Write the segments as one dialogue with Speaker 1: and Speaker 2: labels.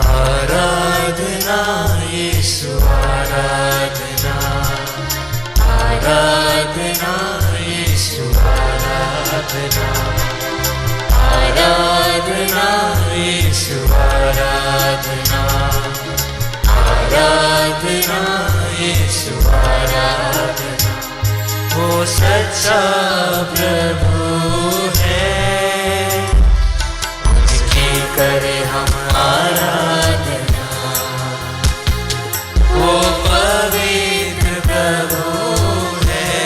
Speaker 1: आराधना यीशु आराधना, आराधना यीशु आराधना, आराधना यीशु आराधना, आराधना यीशु आराधना। वो सच्चा प्रभु है, उनकी करे हम आराधना। वो पवित्र प्रभु है,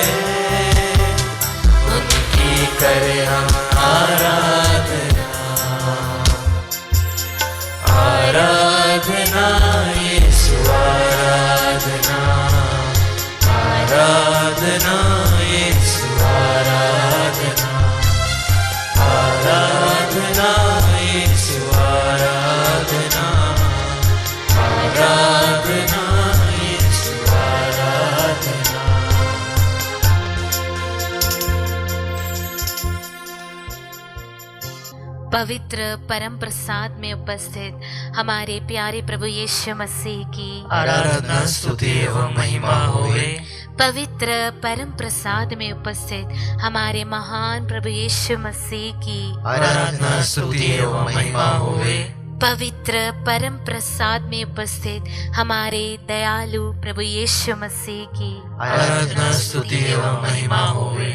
Speaker 1: उनकी करे हम आराधना। आराधना यीशु आराधना, आराधना यीशु आराधना, आराधना यीशु आराधना, आराधना यीशु आराधना।
Speaker 2: पवित्र परम प्रसाद में उपस्थित हमारे प्यारे प्रभु यीशु मसीह की
Speaker 1: आराधना स्तुति एवं महिमा होवे।
Speaker 2: पवित्र परम प्रसाद में उपस्थित हमारे महान प्रभु यीशु मसीह की
Speaker 1: आराधना स्तुति एवं महिमा होवे।
Speaker 2: पवित्र परम प्रसाद में उपस्थित हमारे दयालु प्रभु यीशु मसीह की
Speaker 1: आराधना स्तुति एवं महिमा होवे।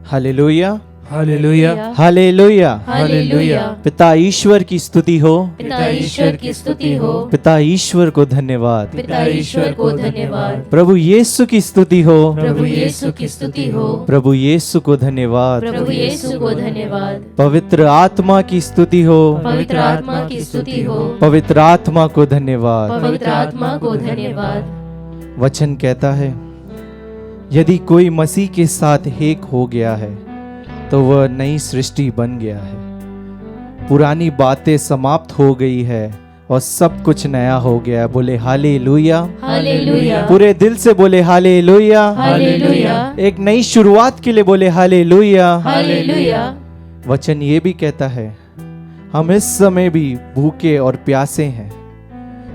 Speaker 3: हालेलुया,
Speaker 4: हालेलुया,
Speaker 3: हालेलुया।
Speaker 4: हालेलुया।
Speaker 3: पिता ईश्वर की स्तुति हो,
Speaker 4: पिता ईश्वर की स्तुति हो,
Speaker 3: पिता ईश्वर को धन्यवाद।
Speaker 4: पिता ईश्वर को धन्यवाद।
Speaker 3: प्रभु यीशु की स्तुति हो,
Speaker 4: प्रभु यीशु की स्तुति हो,
Speaker 3: प्रभु यीशु को धन्यवाद।
Speaker 4: प्रभु यीशु को धन्यवाद।
Speaker 3: पवित्र आत्मा की स्तुति हो,
Speaker 4: पवित्र आत्मा की स्तुति हो,
Speaker 3: पवित्र आत्मा को धन्यवाद।
Speaker 4: पवित्र आत्मा को धन्यवाद।
Speaker 3: वचन कहता है, यदि कोई मसीह के साथ एक हो गया है तो वह नई सृष्टि बन गया है। पुरानी बातें समाप्त हो गई है और सब कुछ नया हो गया। बोले हालेलुया,
Speaker 4: हालेलुया,
Speaker 3: पूरे दिल से बोले हालेलुया।
Speaker 4: हालेलुया,
Speaker 3: एक नई शुरुआत के लिए बोले हालेलुया।
Speaker 4: हालेलुया।
Speaker 3: वचन ये भी कहता है, हम इस समय भी भूखे और प्यासे हैं,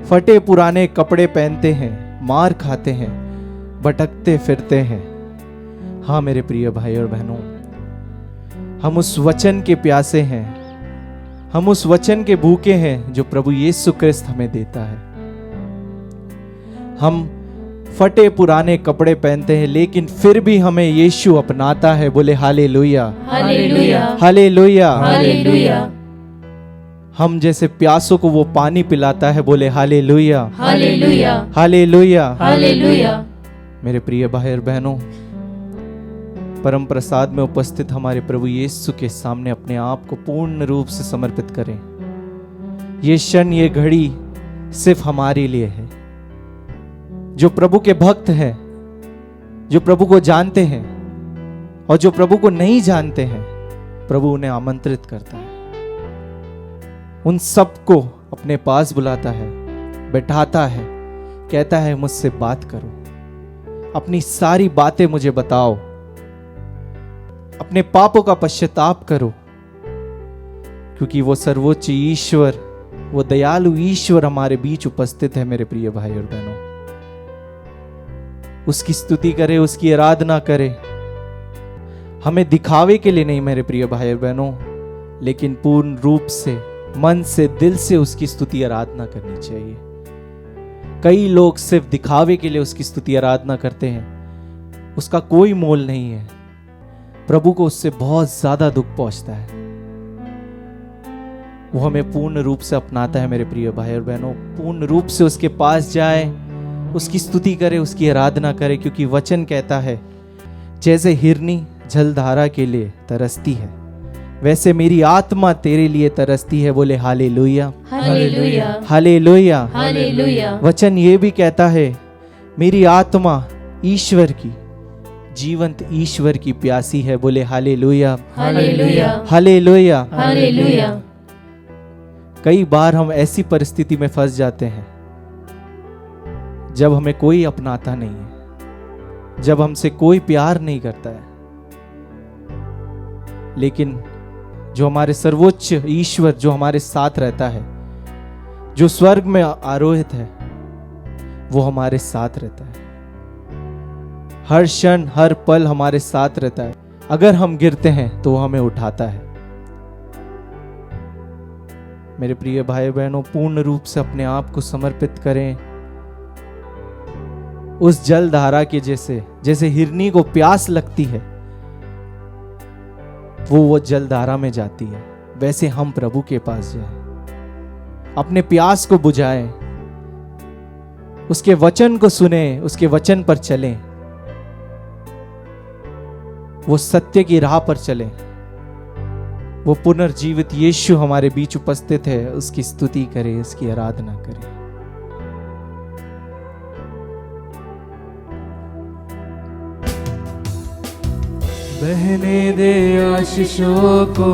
Speaker 3: फटे पुराने कपड़े पहनते हैं, मार खाते हैं, भटकते फिरते हैं। हाँ मेरे प्रिय भाई और बहनों, हम उस वचन के प्यासे हैं, हम उस वचन के भूखे हैं जो प्रभु यीशु क्रिस्त हमें देता है। हम फटे पुराने कपड़े पहनते हैं लेकिन फिर भी हमें यीशु अपनाता है। बोले हालेलुया,
Speaker 4: हालेलुया,
Speaker 3: हालेलुया।
Speaker 4: हालेलुया,
Speaker 3: हम जैसे प्यासों को वो पानी पिलाता है। बोले हालेलुया,
Speaker 4: हालेलुया,
Speaker 3: हालेलुया।
Speaker 4: हालेलुया।
Speaker 3: मेरे प्रिय भाई और बहनों, परम प्रसाद में उपस्थित हमारे प्रभु यीशु के सामने अपने आप को पूर्ण रूप से समर्पित करें। ये क्षण, ये घड़ी सिर्फ हमारे लिए है। जो प्रभु के भक्त हैं, जो प्रभु को जानते हैं और जो प्रभु को नहीं जानते हैं, प्रभु उन्हें आमंत्रित करता है। उन सबको अपने पास बुलाता है, बैठाता है, कहता है मुझसे बात करो, अपनी सारी बातें मुझे बताओ, अपने पापों का पश्चाताप करो, क्योंकि वो सर्वोच्च ईश्वर, वो दयालु ईश्वर हमारे बीच उपस्थित है। मेरे प्रिय भाई और बहनों, उसकी स्तुति करें, उसकी आराधना करें। हमें दिखावे के लिए नहीं मेरे प्रिय भाई और बहनों, लेकिन पूर्ण रूप से, मन से, दिल से उसकी स्तुति आराधना करनी चाहिए। कई लोग सिर्फ दिखावे के लिए उसकी स्तुति आराधना करते हैं, उसका कोई मोल नहीं है। प्रभु को उससे बहुत ज्यादा दुख पहुंचता है। वो हमें पूर्ण रूप से अपनाता है। मेरे प्रिय भाई और बहनों, पूर्ण रूप से उसके पास जाए, उसकी स्तुति करे, उसकी आराधना करे, क्योंकि वचन कहता है जैसे हिरनी जलधारा के लिए तरसती है, वैसे मेरी आत्मा तेरे लिए तरसती है। बोले हालेलुया,
Speaker 4: हालेलुया,
Speaker 3: हालेलुया।
Speaker 4: हालेलुया।
Speaker 3: वचन ये भी कहता है मेरी आत्मा ईश्वर की, जीवंत ईश्वर की प्यासी है। बोले हालेलुया,
Speaker 4: हालेलुया,
Speaker 3: हालेलुया।
Speaker 4: हालेलुया।
Speaker 3: कई बार हम ऐसी परिस्थिति में फंस जाते हैं जब हमें कोई अपनाता नहीं है, जब हमसे कोई प्यार नहीं करता है, लेकिन जो हमारे सर्वोच्च ईश्वर जो हमारे साथ रहता है, जो स्वर्ग में आरोहित है, वो हमारे साथ रहता है। हर क्षण हर पल हमारे साथ रहता है। अगर हम गिरते हैं तो वो हमें उठाता है। मेरे प्रिय भाई बहनों, पूर्ण रूप से अपने आप को समर्पित करें उस जल धारा के जैसे हिरनी को प्यास लगती है, वो जल धारा में जाती है, वैसे हम प्रभु के पास जाएं, अपने प्यास को बुझाएं, उसके वचन को सुने, उसके वचन पर चलें, वो सत्य की राह पर चलें। वो पुनर्जीवित यीशु हमारे बीच उपस्थित है, उसकी स्तुति करें, उसकी आराधना करें।
Speaker 1: बहने दे आशीषों को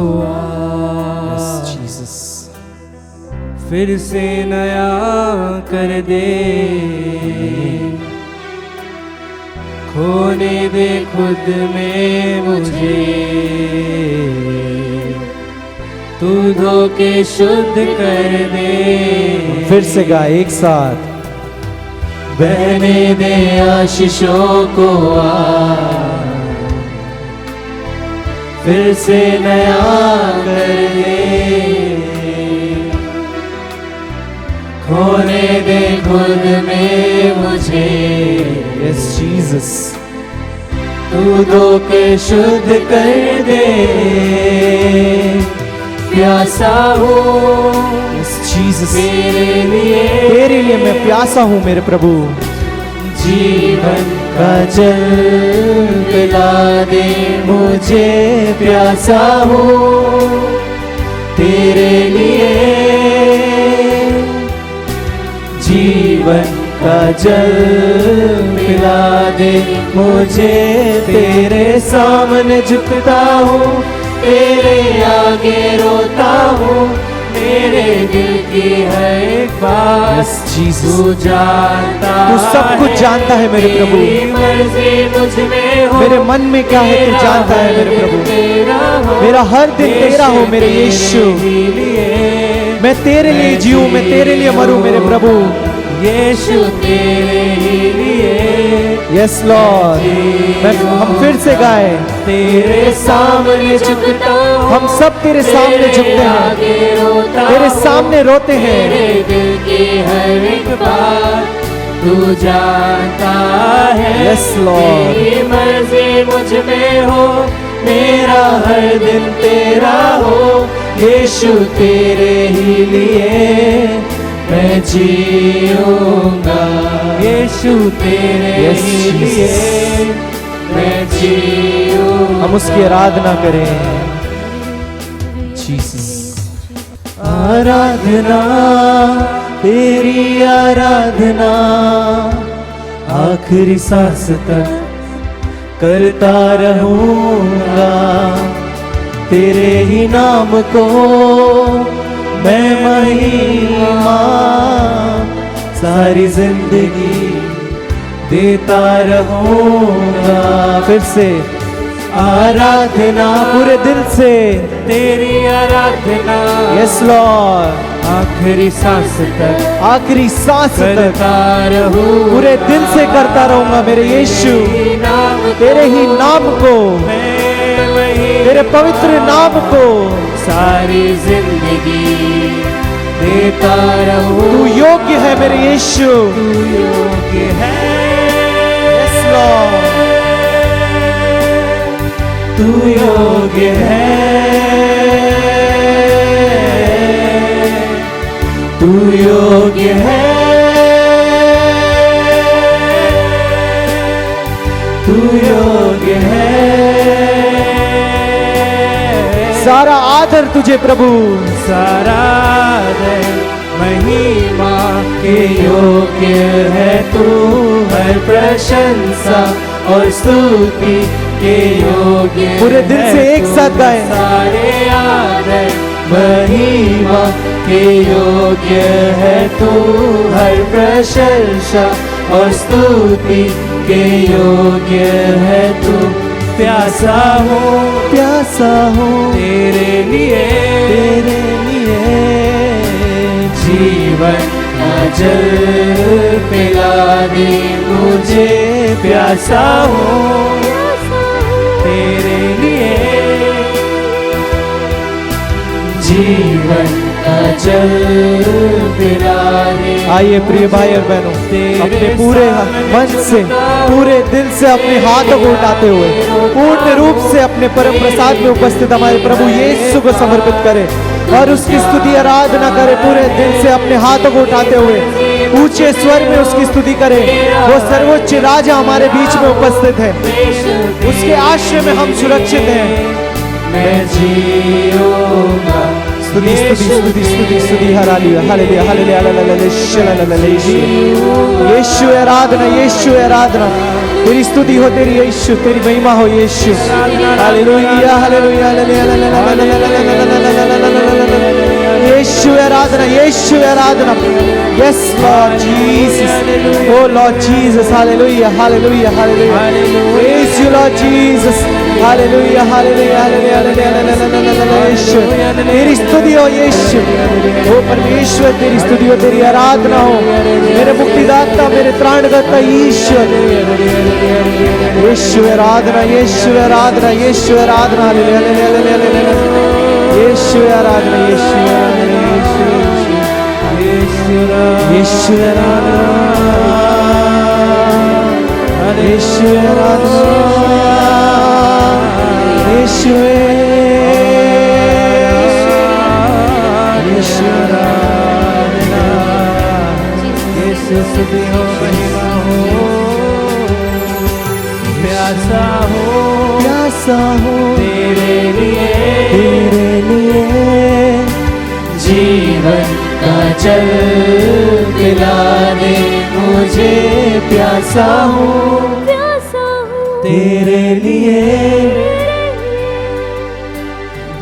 Speaker 3: जीसस,
Speaker 1: फिर से नया कर दे, खोने दे खुद में मुझे, तू धो के शुद्ध कर दे।
Speaker 3: फिर से गाए एक साथ।
Speaker 1: बहने दे आशीषों को फिर से नया कर दे, खोने दे खुद में मुझे।
Speaker 3: यस जीसस,
Speaker 1: तू धो के शुद्ध कर दे, प्यासा हूँ
Speaker 3: यस जीसस,
Speaker 1: तेरे
Speaker 3: लिए मैं प्यासा हूँ मेरे प्रभु।
Speaker 1: जीवन का जल पिला दे मुझे, प्यासा हूँ तेरे लिए। जीवन का जल पिला दे मुझे, तेरे सामने झुकता हूँ, तेरे आगे रोता हूँ, मेरे दिल की है एक बात, तू जानता,
Speaker 3: तू सब कुछ जानता है मेरे प्रभु।
Speaker 1: मर्जी मुझ में हो,
Speaker 3: मेरे मन में क्या है तू जानता है मेरे प्रभु। मेरा हर दिन तेरा हो मेरे यीशु, मैं तेरे लिए जीऊं, मैं तेरे लिए मरूं मेरे प्रभु।
Speaker 1: यीशु तेरे ही लिए,
Speaker 3: यस लॉर्ड। हम फिर से गाए,
Speaker 1: तेरे सामने झुकता हूँ,
Speaker 3: हम सब तेरे सामने झुकते हैं, तेरे सामने रोते हैं।
Speaker 1: मेरे दिल की हर एक बात तू जानता है।
Speaker 3: यस लॉर्ड,
Speaker 1: तेरी मर्जी मुझ में हो, मेरा हर दिन तेरा हो, यीशु तेरे ही लिए मैं जीऊंगा। यीशु तेरे ही लिए मैं जीऊंगा।
Speaker 3: हम उसकी आराधना करें। जीसस,
Speaker 1: आराधना तेरी आराधना, आखिरी सांस तक करता रहूंगा, तेरे ही नाम को मैं महिमा सारी जिंदगी देता रहूंगा।
Speaker 3: फिर से
Speaker 1: आराधना
Speaker 3: पूरे दिल से
Speaker 1: तेरी आराधना,
Speaker 3: यस लॉर्ड,
Speaker 1: आखिरी सांस तक
Speaker 3: आखिरी सांस तक
Speaker 1: करता रहूं,
Speaker 3: पूरे दिल से करता रहूंगा मेरे यीशु, तेरे ही नाम को, तेरे पवित्र नाम को
Speaker 1: सारी जिंदगी देता रहूं।
Speaker 3: तू योग्य है मेरे यीशु,
Speaker 1: तू योग्य है।
Speaker 3: यस लॉर्ड,
Speaker 1: तू योग्य है, तू योग्य है, तू योग्य है।
Speaker 3: सारा आदर तुझे प्रभु,
Speaker 1: सारा आदर महिमा के योग्य है तू, हर प्रशंसा और स्तुति के योग्य।
Speaker 3: पूरे दिल से एक साथ गाएं।
Speaker 1: सारे आदर महिमा के योग्य है तू, हर प्रशंसा और स्तुति के योग्य है तू। प्यासा हूँ तेरे लिए जीवन का जल पिला दे मुझे, प्यासा हूँ तेरे लिए जीवन का जल पिला दे।
Speaker 3: आइए प्रिय भाई और बहनों, अपने पूरे मन से, पूरे दिल से अपने हाथों को उठाते हुए पूर्ण रूप से अपने परम प्रसाद में उपस्थित हमारे प्रभु यीशु को समर्पित करें और उसकी स्तुति आराधना करें। पूरे दिल से अपने हाथों को उठाते हुए ऊंचे स्वर में उसकी स्तुति करें। वो सर्वोच्च राजा हमारे बीच में उपस्थित है, उसके आश्रय में हम सुरक्षित हैं।
Speaker 1: मैं जीऊंगा।
Speaker 3: स्तुति स्तुति स्तुति स्तुति स्तुति, हालेलुया हालेलुया हालेलुया हालेलुया। यीशु आराधना, यीशु आराधना, तेरी स्तुति हो, तेरी यीशु, तेरी महिमा हो यीशु। हालेलुया हालेलुया यीशु आराधना, यीशु आराधना। Yes Lord Jesus, O Lord Jesus, हालेलुया हालेलुया हालेलुया। प्रेज यू लॉर्ड जीसस, हालेलुया हालेलुया हालेलुया। यीशु तेरी स्तुति हो यीशु, ओ परमेश्वर तेरी स्तुति हो, तेरी आराधना हो मेरे मुक्तिदाता, मेरे त्राणकर्ता ईश्वर। यीशु आराधना, यीशु आराधना, यीशु आराधना, हालेलुया हालेलुया। यीशु आराधना, यीशु आराधना, यीशु आराधना, यीशु आराधना, यीशु आराधना।
Speaker 1: यीशु स्तुति हो, महिमा हो, प्यासा हो तेरे लिए जीवन का जल पिला दे मुझे, प्यासा हूँ तेरे लिए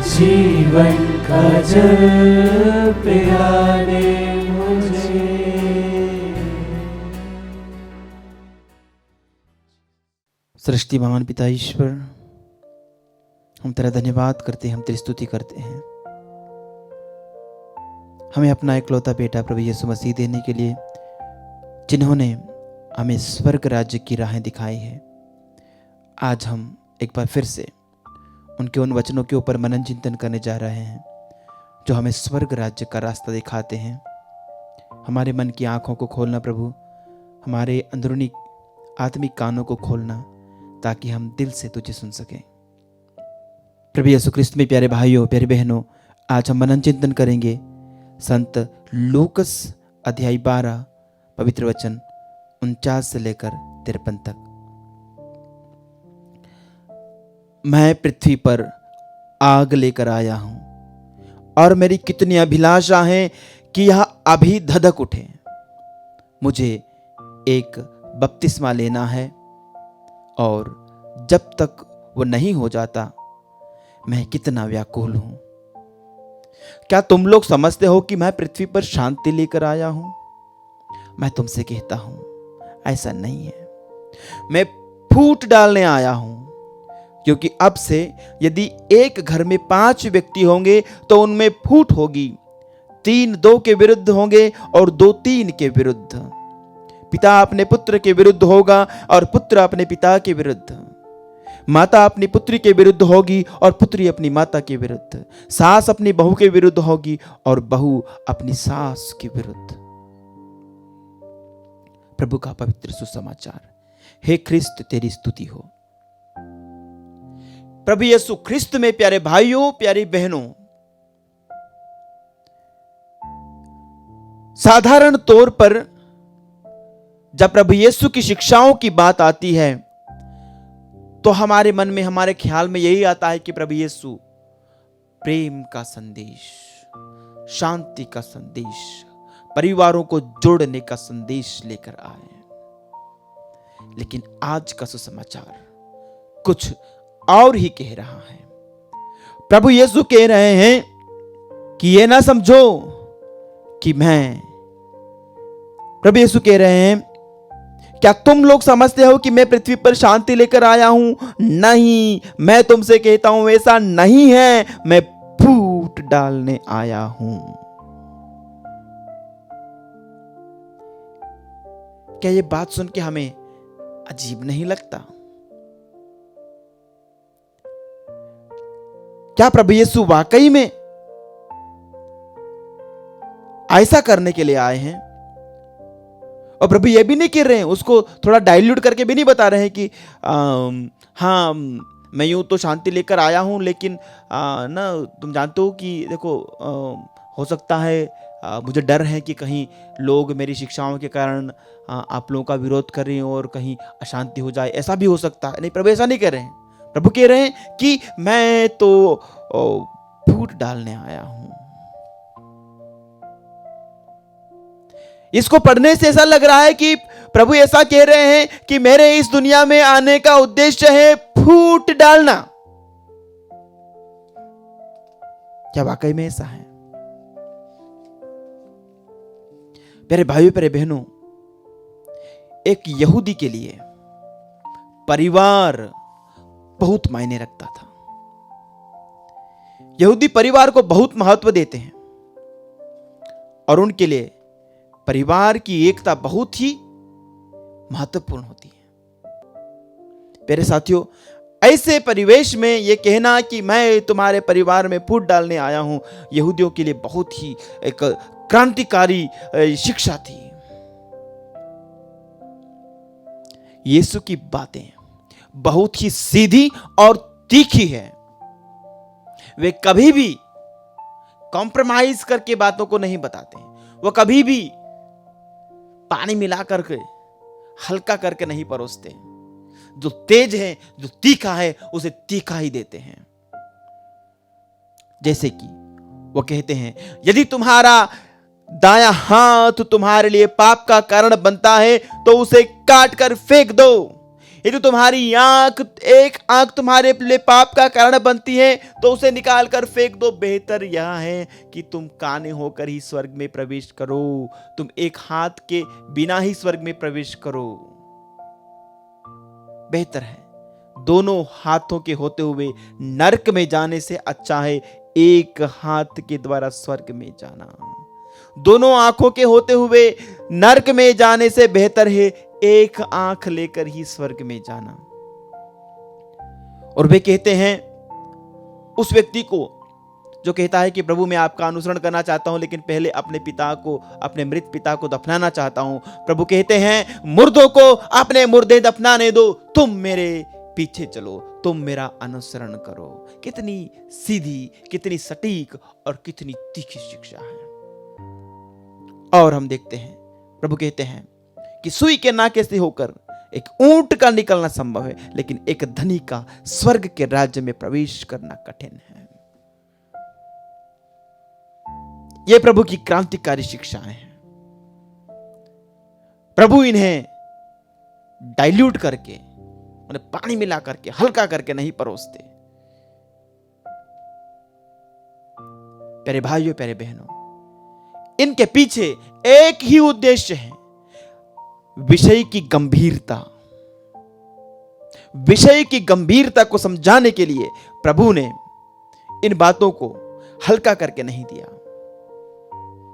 Speaker 1: जीवन का जल पिला दे मुझे।
Speaker 5: सृष्टिमान पिता ईश्वर, हम तेरा धन्यवाद करते हैं, हम तेरी स्तुति करते हैं। हमें अपना इकलौता बेटा प्रभु यीशु मसीह देने के लिए, जिन्होंने हमें स्वर्ग राज्य की राहें दिखाई है। आज हम एक बार फिर से उनके उन वचनों के ऊपर मनन चिंतन करने जा रहे हैं जो हमें स्वर्ग राज्य का रास्ता दिखाते हैं। हमारे मन की आंखों को खोलना प्रभु, हमारे अंदरूनी आत्मिक कानों को खोलना, ताकि हम दिल से तुझे सुन सकें। प्रभु यीशु क्रिस्त में प्यारे भाइयों, प्यारे बहनों, आज हम मनन चिंतन करेंगे संत लूकस अध्याय 12 पवित्र वचन 49 से लेकर 53 तक। मैं पृथ्वी पर आग लेकर आया हूं और मेरी कितनी अभिलाषा है कि यह अभी धधक उठे। मुझे एक बपतिस्मा लेना है और जब तक वो नहीं हो जाता मैं कितना व्याकुल हूं। क्या तुम लोग समझते हो कि मैं पृथ्वी पर शांति लेकर आया हूं? मैं तुमसे कहता हूं ऐसा नहीं है, मैं फूट डालने आया हूं। क्योंकि अब से यदि एक घर में 5 व्यक्ति होंगे तो उनमें फूट होगी। 3 2 के विरुद्ध होंगे और 2 3 के विरुद्ध। पिता अपने पुत्र के विरुद्ध होगा और पुत्र अपने पिता के विरुद्ध। माता अपनी पुत्री के विरुद्ध होगी और पुत्री अपनी माता के विरुद्ध। सास अपनी बहू के विरुद्ध होगी और बहू अपनी सास के विरुद्ध। प्रभु का पवित्र सुसमाचार। हे ख्रिस्त तेरी स्तुति हो। प्रभु यीशु ख्रिस्त में प्यारे भाइयों, प्यारी बहनों, साधारण तौर पर जब प्रभु यीशु की शिक्षाओं की बात आती है तो हमारे मन में, हमारे ख्याल में यही आता है कि प्रभु यीशु प्रेम का संदेश, शांति का संदेश, परिवारों को जोड़ने का संदेश लेकर आए। लेकिन आज का सुसमाचार कुछ और ही कह रहा है। प्रभु यीशु कह रहे हैं कि ये ना समझो कि प्रभु यीशु कह रहे हैं क्या तुम लोग समझते हो कि मैं पृथ्वी पर शांति लेकर आया हूं? नहीं, मैं तुमसे कहता हूं ऐसा नहीं है, मैं फूट डालने आया हूं। क्या ये बात सुन के हमें अजीब नहीं लगता? क्या प्रभु यीशु वाकई में ऐसा करने के लिए आए हैं? और प्रभु ये भी नहीं कह रहे हैं, उसको थोड़ा डाइल्यूट करके भी नहीं बता रहे हैं कि हाँ मैं यूं तो शांति लेकर आया हूं, लेकिन ना तुम जानते हो कि देखो हो सकता है मुझे डर है कि कहीं लोग मेरी शिक्षाओं के कारण आप लोगों का विरोध करें और कहीं अशांति हो जाए, ऐसा भी हो सकता है। नहीं, प्रभु ऐसा नहीं कह रहे हैं। प्रभु कह रहे हैं कि मैं तो फूट डालने आया हूं। इसको पढ़ने से ऐसा लग रहा है कि प्रभु ऐसा कह रहे हैं कि मेरे इस दुनिया में आने का उद्देश्य है फूट डालना। क्या वाकई में ऐसा है? प्यारे भाइयों, प्यारे बहनों, एक यहूदी के लिए परिवार बहुत मायने रखता था। यहूदी परिवार को बहुत महत्व देते हैं और उनके लिए परिवार की एकता बहुत ही महत्वपूर्ण होती है। प्यारे साथियों, ऐसे परिवेश में यह कहना कि मैं तुम्हारे परिवार में फूट डालने आया हूं, यहूदियों के लिए बहुत ही एक क्रांतिकारी शिक्षा थी। यीशु की बातें बहुत ही सीधी और तीखी है। वे कभी भी कॉम्प्रोमाइज करके बातों को नहीं बताते। वो कभी भी पानी मिला करके हल्का करके नहीं परोसते। जो तेज है, जो तीखा है, उसे तीखा ही देते हैं। जैसे कि वो कहते हैं, यदि तुम्हारा दायां हाथ तुम्हारे लिए पाप का कारण बनता है तो उसे काट कर फेंक दो। यदि तुम्हारी एक आंख तुम्हारे लिए पाप का कारण बनती है तो उसे निकाल कर फेंक दो। बेहतर यह है कि तुम काने होकर ही स्वर्ग में प्रवेश करो, तुम एक हाथ के बिना ही स्वर्ग में प्रवेश करो। बेहतर है दोनों हाथों के होते हुए नरक में जाने से अच्छा है एक हाथ के द्वारा स्वर्ग में जाना। दोनों आंखों के होते हुए नरक में जाने से बेहतर है एक आंख लेकर ही स्वर्ग में जाना। और वे कहते हैं उस व्यक्ति को जो कहता है कि प्रभु मैं आपका अनुसरण करना चाहता हूं, लेकिन पहले अपने पिता को, अपने मृत पिता को दफनाना चाहता हूं। प्रभु कहते हैं मुर्दों को अपने मुर्दे दफनाने दो, तुम मेरे पीछे चलो, तुम मेरा अनुसरण करो। कितनी सीधी, कितनी सटीक और कितनी तीखी शिक्षा है। और हम देखते हैं प्रभु कहते हैं कि सुई के नाके से होकर एक ऊंट का निकलना संभव है, लेकिन एक धनी का स्वर्ग के राज्य में प्रवेश करना कठिन है। यह प्रभु की क्रांतिकारी शिक्षाएं हैं। प्रभु इन्हें डाइल्यूट करके, उन्हें पानी मिला करके, हल्का करके नहीं परोसते। प्यारे भाइयों, प्यारे बहनों, इनके पीछे एक ही उद्देश्य है, विषय की गंभीरता। विषय की गंभीरता को समझाने के लिए प्रभु ने इन बातों को हल्का करके नहीं दिया।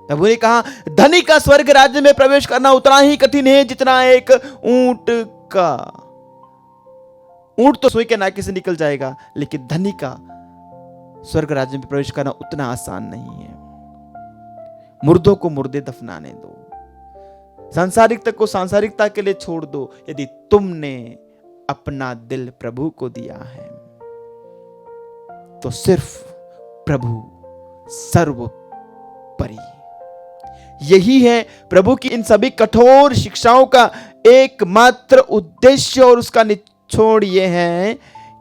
Speaker 5: प्रभु ने कहा धनी का स्वर्ग राज्य में प्रवेश करना उतना ही कठिन है जितना एक ऊंट का। ऊंट तो सुई के नाके से निकल जाएगा, लेकिन धनी का स्वर्ग राज्य में प्रवेश करना उतना आसान नहीं है। मुर्दों को मुर्दे दफनाने दो, सांसारिकता को सांसारिकता के लिए छोड़ दो। यदि तुमने अपना दिल प्रभु को दिया है तो सिर्फ प्रभु सर्वोपरि। यही है प्रभु की इन सभी कठोर शिक्षाओं का एकमात्र उद्देश्य, और उसका निचोड़ यह है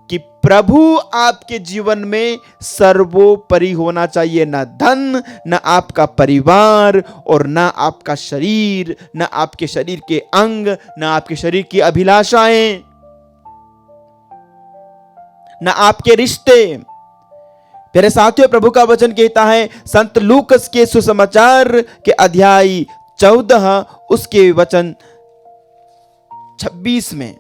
Speaker 5: कि प्रभु आपके जीवन में सर्वोपरि होना चाहिए। ना धन, ना आपका परिवार, और ना आपका शरीर, ना आपके शरीर के अंग, ना आपके शरीर की अभिलाषाएं, ना आपके रिश्ते। प्यारे साथियों, प्रभु का वचन कहता है संत लूकस के सुसमाचार के अध्याय 14 उसके वचन 26 में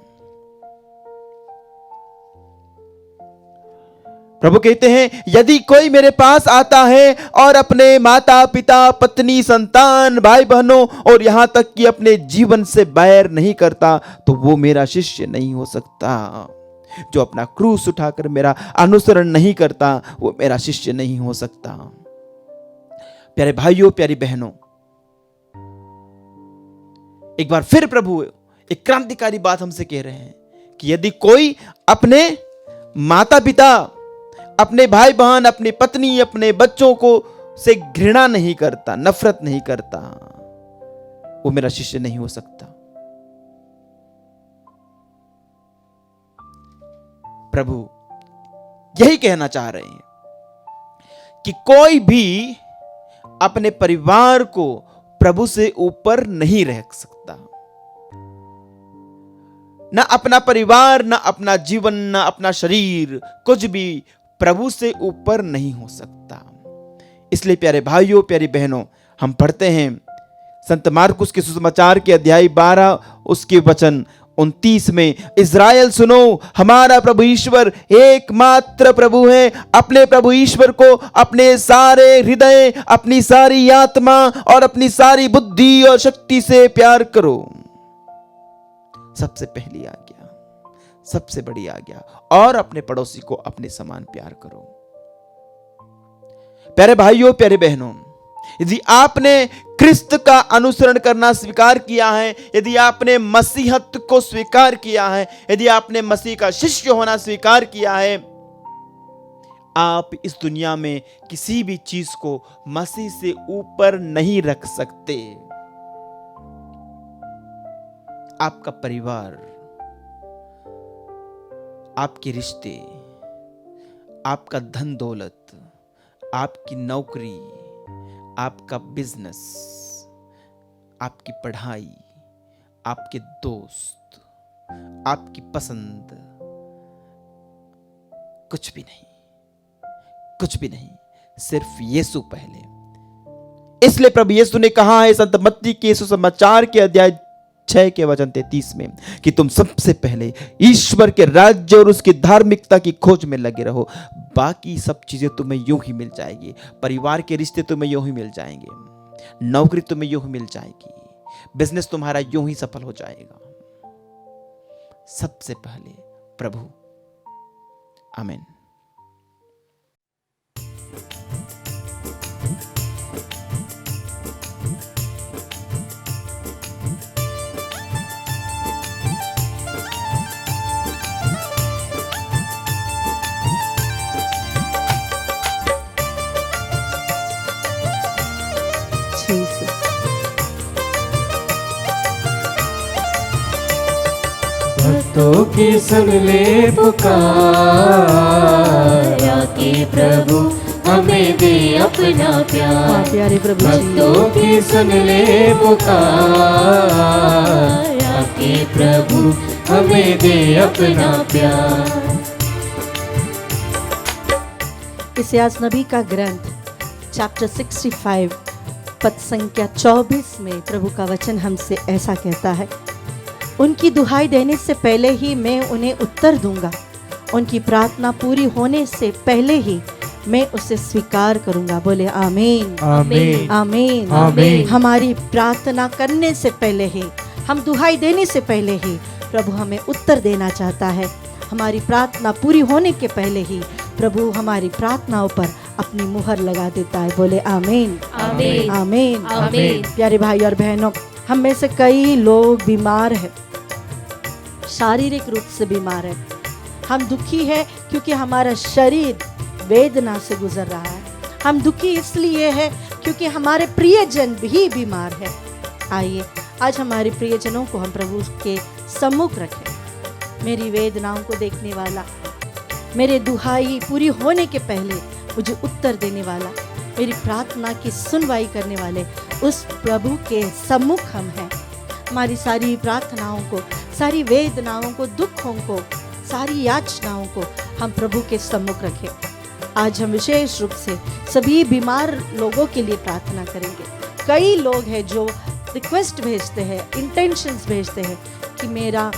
Speaker 5: प्रभु कहते हैं, यदि कोई मेरे पास आता है और अपने माता पिता पत्नी संतान भाई बहनों और यहां तक कि अपने जीवन से बैर नहीं करता तो वो मेरा शिष्य नहीं हो सकता। जो अपना क्रूस उठाकर मेरा अनुसरण नहीं करता वो मेरा शिष्य नहीं हो सकता। प्यारे भाइयों प्यारी बहनों, एक बार फिर प्रभु एक क्रांतिकारी बात हमसे कह रहे हैं कि यदि कोई अपने माता पिता अपने भाई बहन अपनी पत्नी अपने बच्चों को से घृणा नहीं करता, नफरत नहीं करता, वो मेरा शिष्य नहीं हो सकता। प्रभु यही कहना चाह रहे हैं कि कोई भी अपने परिवार को प्रभु से ऊपर नहीं रह सकता। ना अपना परिवार, ना अपना जीवन, ना अपना शरीर, कुछ भी प्रभु से ऊपर नहीं हो सकता। इसलिए प्यारे भाइयों प्यारी बहनों, हम पढ़ते हैं संत मार्कुस के सुसमाचार के अध्याय 12 उसके वचन 29 में, इज़राइल सुनो, हमारा प्रभु ईश्वर एकमात्र प्रभु है। अपने प्रभु ईश्वर को अपने सारे हृदय, अपनी सारी आत्मा और अपनी सारी बुद्धि और शक्ति से प्यार करो। सबसे पहली आज्ञा, सबसे बड़ी आज्ञा, और अपने पड़ोसी को अपने समान प्यार करो। प्यारे भाइयों प्यारे बहनों, यदि आपने क्रिस्त का अनुसरण करना स्वीकार किया है, यदि आपने मसीहत को स्वीकार किया है, यदि आपने मसीह का शिष्य होना स्वीकार किया है, आप इस दुनिया में किसी भी चीज को मसीह से ऊपर नहीं रख सकते। आपका परिवार, आपके रिश्ते, आपका धन दौलत, आपकी नौकरी, आपका बिजनेस, आपकी पढ़ाई, आपके दोस्त, आपकी पसंद, कुछ भी नहीं, कुछ भी नहीं, सिर्फ यीशु पहले। इसलिए प्रभु यीशु ने कहा है संत मत्ती के सुसमाचार के अध्याय 6 के वचन 33 में कि तुम सबसे पहले ईश्वर के राज्य और उसकी धार्मिकता की खोज में लगे रहो, बाकी सब चीजें तुम्हें यूं ही मिल जाएगी। परिवार के रिश्ते तुम्हें यूं ही मिल जाएंगे, नौकरी तुम्हें यूं ही मिल जाएगी, बिजनेस तुम्हारा यूं ही सफल हो जाएगा। सबसे पहले प्रभु। आमीन।
Speaker 1: भक्तों की सुन ले पुकार, आके प्रभु हमें दे अपना प्यार।
Speaker 4: प्यारे प्रभु जी,
Speaker 1: भक्तों की सुन ले पुकार, आके प्रभु हमें दे अपना प्यार।
Speaker 4: इसायास नबी का ग्रंथ चैप्टर 65 पद संख्या 24 में प्रभु का वचन हमसे ऐसा कहता है, उनकी दुहाई देने से पहले ही मैं उन्हें उत्तर दूंगा, उनकी प्रार्थना पूरी होने से पहले ही मैं उसे स्वीकार करूंगा। बोले आमीन
Speaker 1: आमीन
Speaker 4: आमीन
Speaker 1: आमीन।
Speaker 4: हमारी प्रार्थना करने से पहले ही, हम दुहाई देने से पहले ही प्रभु हमें उत्तर देना चाहता है। हमारी प्रार्थना पूरी होने के पहले ही प्रभु हमारी प्रार्थनाओं पर अपनी मुहर लगा देता है। बोले आमीन
Speaker 2: आमीन
Speaker 4: आमीन
Speaker 2: आमीन।
Speaker 4: प्यारे भाई और बहनों, हम में से कई लोग बीमार हैं, शारीरिक रूप से बीमार है। हम दुखी है क्योंकि हमारा शरीर वेदना से गुजर रहा है। हम दुखी इसलिए है क्योंकि हमारे प्रियजन भी बीमार है। आइए आज हमारे प्रियजनों को हम प्रभु के सम्मुख रखें। मेरी वेदनाओं को देखने वाला, मेरे दुहाई पूरी होने के पहले मुझे उत्तर देने वाला, मेरी प्रार्थना की सुनवाई करने वाले उस प्रभु के सम्मुख हम हैं। हमारी सारी प्रार्थनाओं को, सारी वेदनाओं को, दुखों को, सारी याचनाओं को हम प्रभु के सम्मुख रखें। आज हम विशेष रूप से सभी बीमार लोगों के लिए प्रार्थना करेंगे। कई लोग हैं जो रिक्वेस्ट भेजते हैं, इंटेंशंस भेजते हैं कि मेरा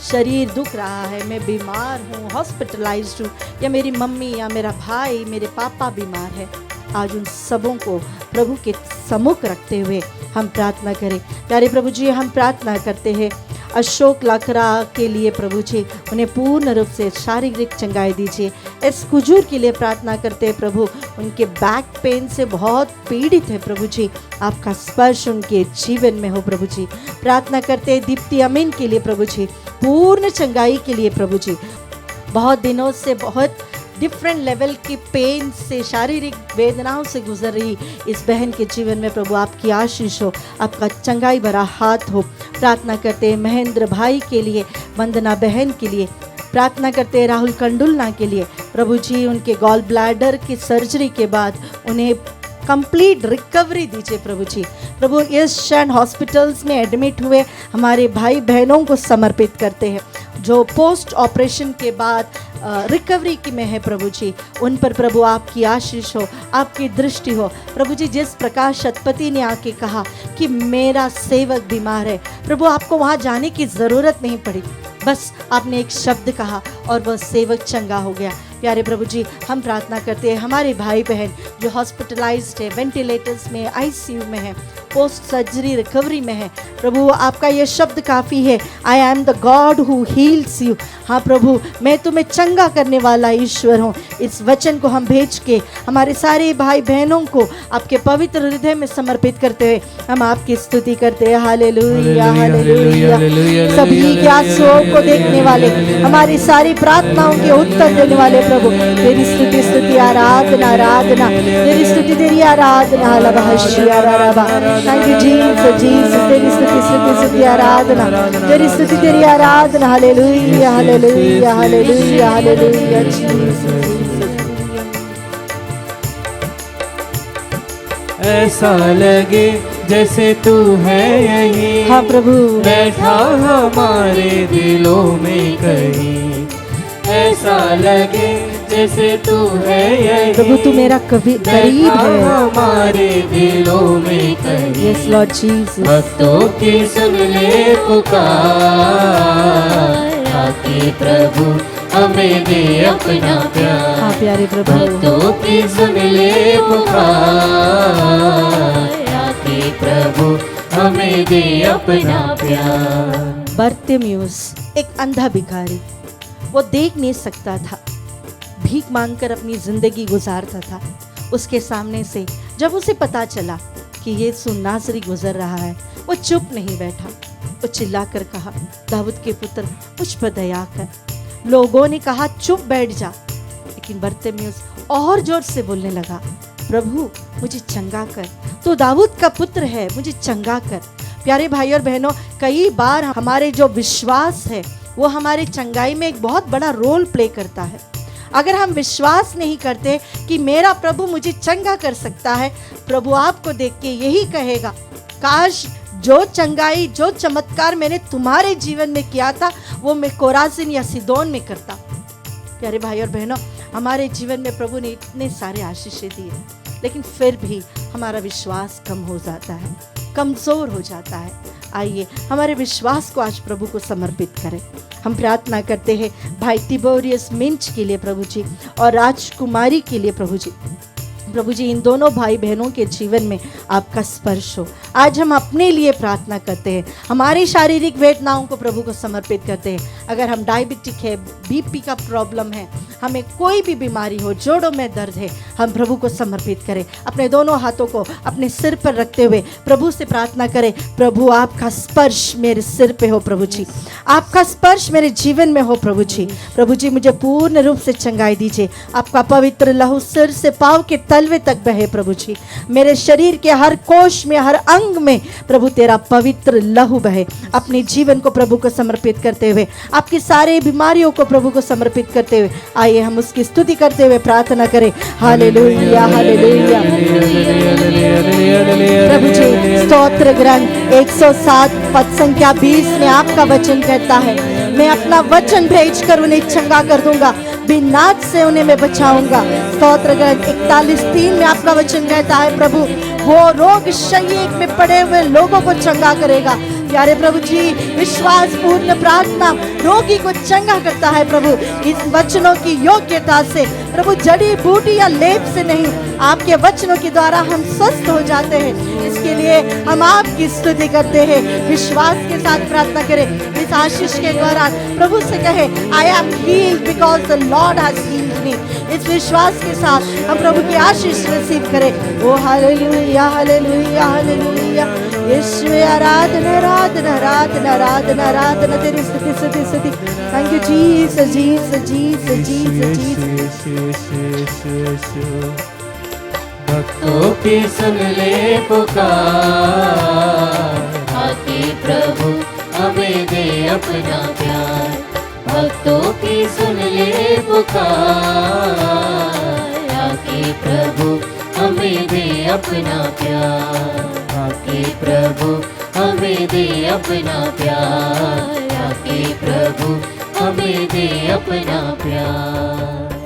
Speaker 4: शरीर दुख रहा है, मैं बीमार हूँ, हॉस्पिटलाइज्ड हूँ, या मेरी मम्मी या मेरा भाई, मेरे पापा बीमार है, आज उन सबों को प्रभु के सम्मुख रखते हुए हम प्रार्थना करें। प्यारे प्रभु जी, हम प्रार्थना करते हैं अशोक लाकरा के लिए प्रभु जी, उन्हें पूर्ण रूप से शारीरिक चंगाई दीजिए। इस कुजूर के लिए प्रार्थना करते हैं प्रभु, उनके बैक पेन से बहुत पीड़ित है प्रभु जी, आपका स्पर्श उनके जीवन में हो प्रभु जी। प्रार्थना करते हैं दीप्ति अमीन के लिए प्रभु जी, पूर्ण चंगाई के लिए प्रभु जी। बहुत दिनों से बहुत डिफरेंट लेवल की पेन से, शारीरिक वेदनाओं से गुजर रही इस बहन के जीवन में प्रभु आपकी आशीष हो, आपका चंगाई भरा हाथ हो। प्रार्थना करते हैं महेंद्र भाई के लिए, वंदना बहन के लिए, प्रार्थना करते हैं राहुल कंडुलना के लिए प्रभु जी, उनके गॉल ब्लैडर की सर्जरी के बाद उन्हें कंप्लीट रिकवरी दीजिए प्रभु जी। प्रभु इस क्षण हॉस्पिटल्स में एडमिट हुए हमारे भाई बहनों को समर्पित करते हैं, जो पोस्ट ऑपरेशन के बाद रिकवरी की में है प्रभु जी, उन पर प्रभु आपकी आशीष हो, आपकी दृष्टि हो प्रभु जी। जिस प्रकार शतपति ने आके कहा कि मेरा सेवक बीमार है, प्रभु आपको वहाँ जाने की ज़रूरत नहीं पड़ी, बस आपने एक शब्द कहा और वह सेवक चंगा हो गया। प्यारे प्रभु जी, हम प्रार्थना करते हैं हमारे भाई बहन जो हॉस्पिटलाइज्ड है, वेंटिलेटर्स में, आईसीयू में है, पोस्ट सर्जरी रिकवरी में है, प्रभु आपका ये शब्द काफ़ी है, I am the God who heels you. हाँ प्रभु, मैं तुम्हें चंगा करने वाला ईश्वर हूँ। इस वचन को हम भेज के हमारे सारे भाई बहनों को आपके पवित्र हृदय में समर्पित करते हुए हम आपकी स्तुति करते हैं। Hallelujah hallelujah. सभी के आंसुओं को देखने वाले, हमारी सारी प्रार्थनाओं के उत्तर देने वाले प्रभु, तेरी स्तुति स्तुति आराधना आराधना, तेरी स्तुति तेरी आराधना। थैंक यू जीसस जीसस, तेरी स्तुति स्तुति स्तुति आराधना, तेरी स्तुति तेरी आराधना। हालेलुया हालेलुया हालेलुया हालेलुया जीसस।
Speaker 1: ऐसा लगे जैसे तू है यहीं,
Speaker 4: हाँ प्रभु,
Speaker 1: बैठा हमारे दिलों में कहीं। ऐसा लगे जैसे तू है यहीं,
Speaker 4: प्रभु तू मेरा कभी करीब
Speaker 1: बैठा
Speaker 4: है
Speaker 1: हमारे दिलों में कहीं।
Speaker 4: Yes Lord Jesus.
Speaker 1: भक्तों की सुन ले पुकार, आके प्रभु हमें दे अपना प्यार।
Speaker 4: हाँ प्यारे प्रभु,
Speaker 1: भक्तों की सुन ले पुकार, आके प्रभु हमें दे अपना प्यार।
Speaker 4: बर्तिमेउस एक अंधा भिखारी, वो देख नहीं सकता था, भीख मांगकर अपनी जिंदगी गुजारता था। उसके सामने से जब उसे पता चला कि यीशु नासरी गुजर रहा है, वो चुप नहीं बैठा, वो चिल्लाकर कहा, दाऊद के पुत्र मुझ पर दया कर। लोगों ने कहा चुप बैठ जा, लेकिन बर्तिमेउस और जोर से बोलने लगा, प्रभु मुझे चंगा कर, तो दाऊद का पुत्र है, मुझे चंगा कर। प्यारे भाई और बहनों, कई बार हमारे जो विश्वास है वो हमारे चंगाई में एक बहुत बड़ा रोल प्ले करता है। अगर हम विश्वास नहीं करते कि मेरा प्रभु मुझे चंगा कर सकता है, प्रभु आपको देख के यही कहेगा, काश जो चंगाई, जो चमत्कार मैंने तुम्हारे जीवन में किया था वो मैं कोराजिन या सिदोन में करता। प्यारे भाई और बहनों, हमारे जीवन में प्रभु ने इतने सारे आशीषें दिए, लेकिन फिर भी हमारा विश्वास कम हो जाता है, कमज़ोर हो जाता है। आइए हमारे विश्वास को आज प्रभु को समर्पित करें। हम प्रार्थना करते हैं भाई तिबोरियस मिंच के लिए प्रभु जी, और राजकुमारी के लिए प्रभु जी। प्रभु जी, इन दोनों भाई बहनों के जीवन में आपका स्पर्श हो। आज हम अपने लिए प्रार्थना करते हैं, हमारी शारीरिक वेदनाओं को प्रभु को समर्पित करते हैं। अगर हम डायबिटिक है, बीपी का प्रॉब्लम है, हमें कोई भी बीमारी हो, जोड़ों में दर्द है, हम प्रभु को समर्पित करें। अपने दोनों हाथों को अपने सिर पर रखते हुए प्रभु से प्रार्थना करें, प्रभु आपका स्पर्श मेरे सिर पे हो प्रभु जी, आपका स्पर्श मेरे जीवन में हो प्रभु जी। प्रभु जी, मुझे पूर्ण रूप से चंगाई दीजिए। आपका पवित्र लहू सिर से पाँव के तलवे तक बहे प्रभु जी, मेरे शरीर के हर कोश में, हर अंग में प्रभु तेरा पवित्र लहू बहे। अपने जीवन को प्रभु को समर्पित करते हुए, आपकी सारे बीमारियों को प्रभु को समर्पित करते हुए, आइए हम उसकी स्तुति करते हुए प्रार्थना करें। Hallelujah hallelujah. प्रभु जी, स्तोत्र ग्रंथ 107 पद संख्या 20 में आपका वचन कहता है, मैं अपना वचन भेजकर उन्हें चंगा कर दूंगा, बिनाज से उन्हें मैं बचाऊंगा। स्तोत्र ग्रंथ 41:3 में आपका वचन कहता है, प्रभु वो रोग शय्या में पड़े हुए लोगों को चंगा करेगा। प्यारे प्रभु जी, विश्वास पूर्ण प्रार्थना रोगी को चंगा करता है प्रभु। इस वचनों की योग्यता से प्रभु, जड़ी बूटी या लेप से नहीं, आपके वचनों के द्वारा हम स्वस्थ हो जाते हैं। इसके लिए हम आपकी स्तुति करते हैं। विश्वास के साथ प्रार्थना करें। इस आशीष के दौरान प्रभु से कहे, I am healed because the Lord has healed me. इस विश्वास के साथ हम प्रभु की आशीष रिसीव करें। ओ हालेलुया हालेलुया हालेलुया। यीशु आराधना आराधना आराधना आराधना आराधना तेरी स्तुति स्तुति स्तुति। Thank you Jesus Jesus Jesus Jesus Jesus.
Speaker 1: भक्तों की सुन ले पुकार, आके प्रभु हमें दे अपना प्यार। भक्तों की सुन ले पुकार, आके प्रभु हमें दे अपना प्यार। आके प्रभु हमें दे अपना प्यार। आके प्रभु हमें दे अपना प्यार।